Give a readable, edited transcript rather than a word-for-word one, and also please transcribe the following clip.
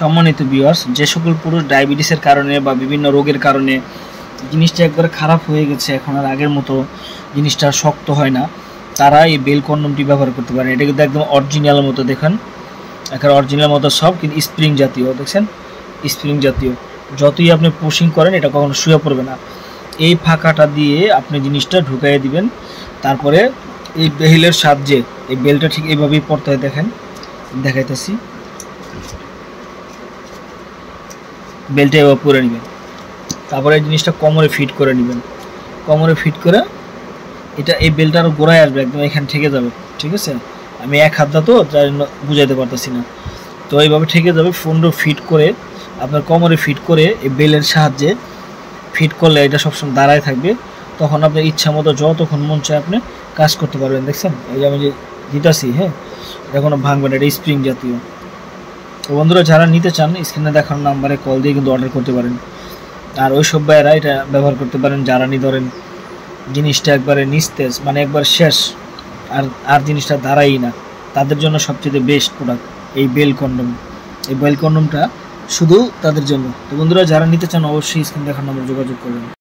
সম্মানিত ভিউয়ার্স, যে সকল পুরুষ ডায়াবেটিসের কারণে বা বিভিন্ন রোগের কারণে জিনিসটা একবারে খারাপ হয়ে গেছে, এখন আর আগের মতো জিনিসটা শক্ত হয় না, তারা এই বেল কন্ডমটি ব্যবহার করতে পারেন। এটা কিন্তু একদম অরিজিনাল মতো, দেখেন এখানে অরিজিনাল মতো সব, কিন্তু স্প্রিং জাতীয়, দেখছেন স্প্রিং জাতীয়। যতই আপনি পুশিং করেন এটা কখনো শুয়ে পড়বে না। এই ফাঁকাটা দিয়ে আপনি জিনিসটা ঢুকাইয়ে দিবেন, তারপরে এই বেলের সাহায্যে এই বেলটা ঠিক এইভাবেই পড়তে হয়, দেখেন দেখাইতেছি। বেলটা এবার পরে নেবেন, তারপরে এই জিনিসটা কোমরে ফিট করে নেবেন। কোমরে ফিট করে এটা এই বেলটার গোড়ায় আসবে, একদম এখানে ঠেকে যাবে, ঠিক আছে। আমি এক হাতটা তো যার জন্য বুঝাইতে পারতেছি না, তো এইভাবে ঠেকে যাবে। ফোনটা ফিট করে আপনার কোমরে ফিট করে এই বেলের সাহায্যে ফিট করলে এটা সবসময় দাঁড়ায় থাকবে। তখন আপনার ইচ্ছা মতো যতক্ষণ মন চায় আপনি কাজ করতে পারবেন। দেখছেন এই যে আমি যে দিতেছি, হ্যাঁ এটা কোনো ভাঙবে না, এটা স্প্রিং জাতীয়। তো বন্ধুরা, যারা নিতে চান স্ক্রিনে দেখানো নাম্বারে কল দিয়ে কিন্তু অর্ডার করতে পারেন। আর ওই সব ভাইয়েরা এটা ব্যবহার করতে পারেন যারা ধরেন জিনিসটা একবারে নিস্তেজ, মানে একবার শেষ, আর জিনিসটা দাঁড়াই না, তাদের জন্য সবচেয়ে বেস্ট প্রোডাক্ট এই বেল কন্ডম। এই বেল কন্ডমটা শুধু তাদের জন্য। তো বন্ধুরা, যারা নিতে চান অবশ্যই স্ক্রিনে দেখানো নাম্বারে যোগাযোগ করবেন।